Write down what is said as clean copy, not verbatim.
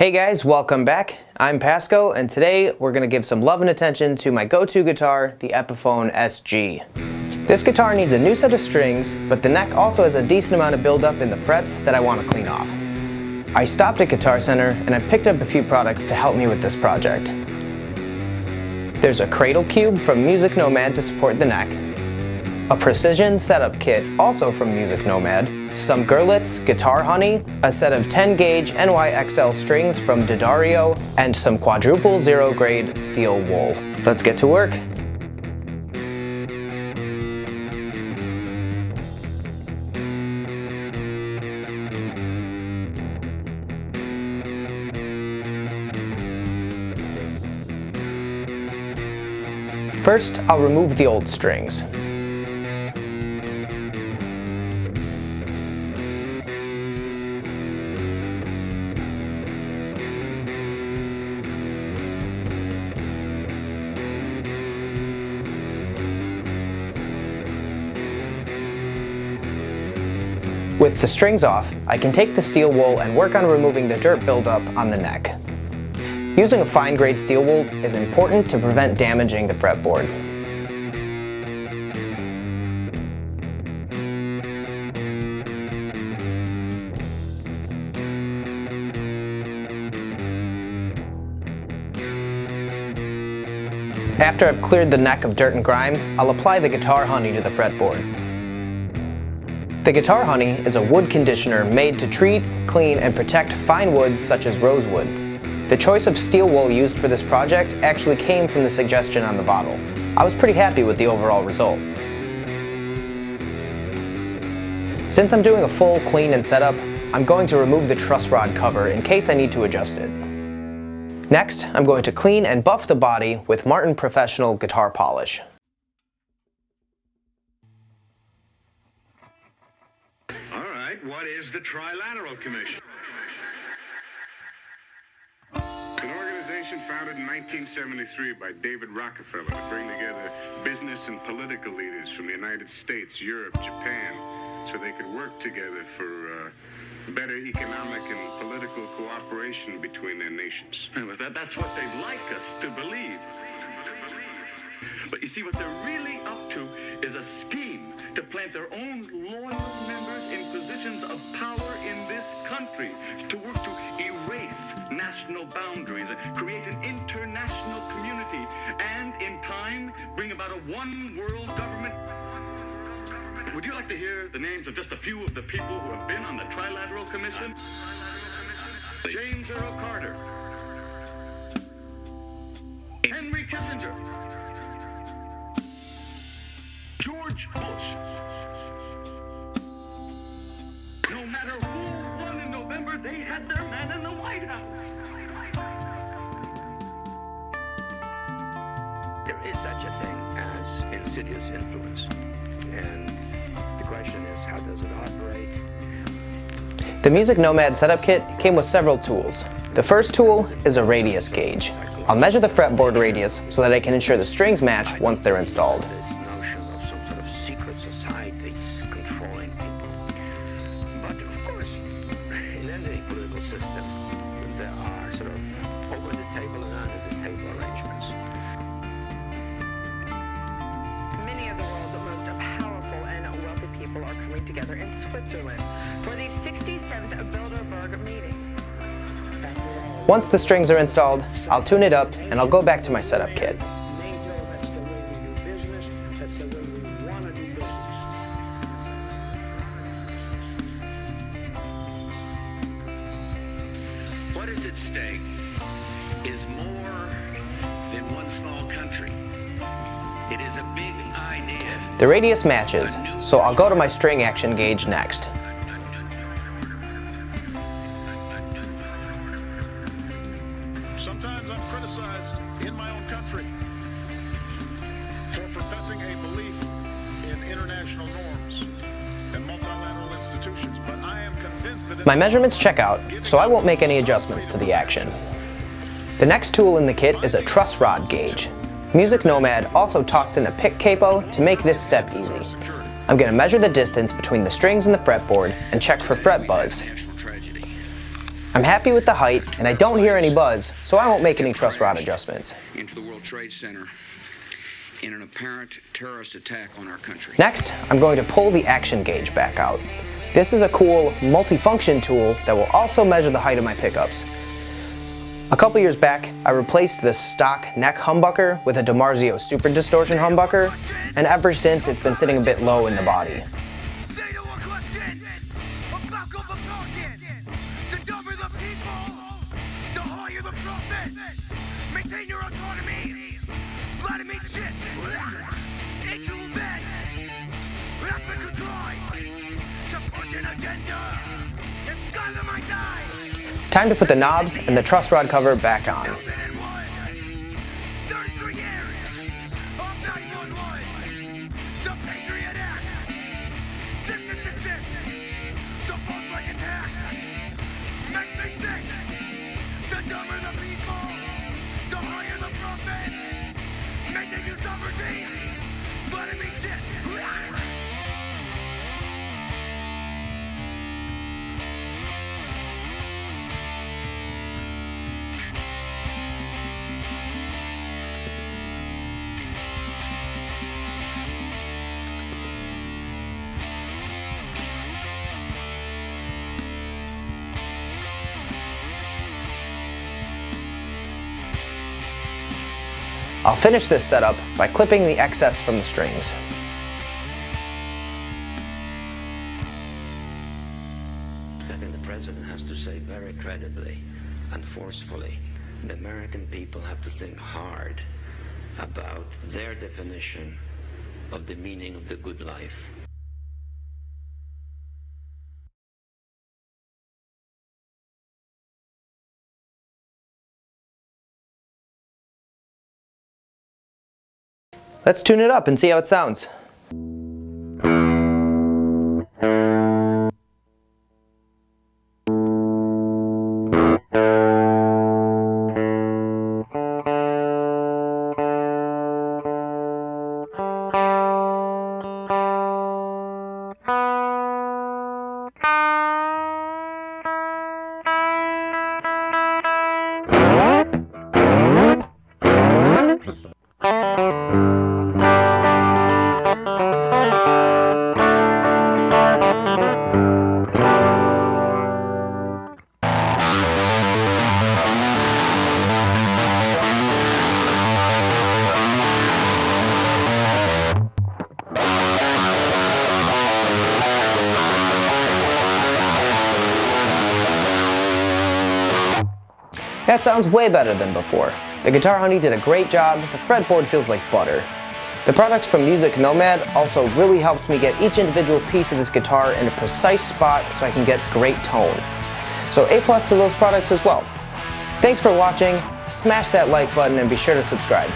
Hey guys, welcome back. I'm Pasco, and today we're going to give some love and attention to my go-to guitar, the Epiphone SG. This guitar needs a new set of strings, but the neck also has a decent amount of buildup in the frets that I want to clean off. I stopped at Guitar Center and I picked up a few products to help me with this project. There's a Cradle Cube from Nomad to support the neck, a precision setup kit also from Nomad, some Gerlitz Guitar Honey, a set of 10-gauge NYXL strings from D'Addario, and some quadruple zero-grade steel wool. Let's get to work. First, I'll remove the old strings. With the strings off, I can take the steel wool and work on removing the dirt buildup on the neck. Using a fine-grade steel wool is important to prevent damaging the fretboard. After I've cleared the neck of dirt and grime, I'll apply the Guitar Honey to the fretboard. The Guitar Honey is a wood conditioner made to treat, clean, and protect fine woods such as rosewood. The choice of steel wool used for this project actually came from the suggestion on the bottle. I was pretty happy with the overall result. Since I'm doing a full clean and setup, I'm going to remove the truss rod cover in case I need to adjust it. Next, I'm going to clean and buff the body with Martin Professional Guitar Polish. What is the Trilateral Commission? An organization founded in 1973 by David Rockefeller to bring together business and political leaders from the United States, Europe, Japan, so they could work together for better economic and political cooperation between their nations. And that's what they'd like us to believe. But you see, what they're really up to is a scheme to plant their own loyal members in positions of power in this country, to work to erase national boundaries and create an international community, and in time bring about a one-world government. Would you like to hear the names of just a few of the people who have been on the Trilateral Commission? James Earl Carter, Henry Kissinger, George Bush. No matter who won in November, they had their man in the White House. There is such a thing as insidious influence, and the question is, how does it operate? The Nomad setup kit came with several tools. The first tool is a radius gauge. I'll measure the fretboard radius so that I can ensure the strings match once they're installed. Together in Switzerland for the 67th Bilderberg meeting. Once the strings are installed, I'll tune it up and I'll go back to my setup kit. What is at stake is more than one small country. It is a big idea. The radius matches, so I'll go to my string action gauge next. Sometimes I'm criticized in my own country for professing a belief in international norms and multilateral institutions, but I am convinced that my measurements check out, so I won't make any adjustments to the action. The next tool in the kit is a truss rod gauge. Nomad also tossed in a pick capo to make this step easy. I'm going to measure the distance between the strings and the fretboard and check for fret buzz. I'm happy with the height and I don't hear any buzz, so I won't make any truss rod adjustments. Into the World Trade Center in an apparent terrorist attack on our country. Next, I'm going to pull the action gauge back out. This is a cool multifunction tool that will also measure the height of my pickups. A couple years back, I replaced the stock neck humbucker with a DiMarzio Super Distortion humbucker, and ever since it's been sitting a bit low in the body. Time to put the knobs and the truss rod cover back on. I'll finish this setup by clipping the excess from the strings. I think the president has to say very credibly and forcefully, the American people have to think hard about their definition of the meaning of the good life. Let's tune it up and see how it sounds. That sounds way better than before. The Guitar Honey did a great job, the fretboard feels like butter. The products from Music Nomad also really helped me get each individual piece of this guitar in a precise spot so I can get great tone. So A+ to those products as well. Thanks for watching, smash that like button and be sure to subscribe.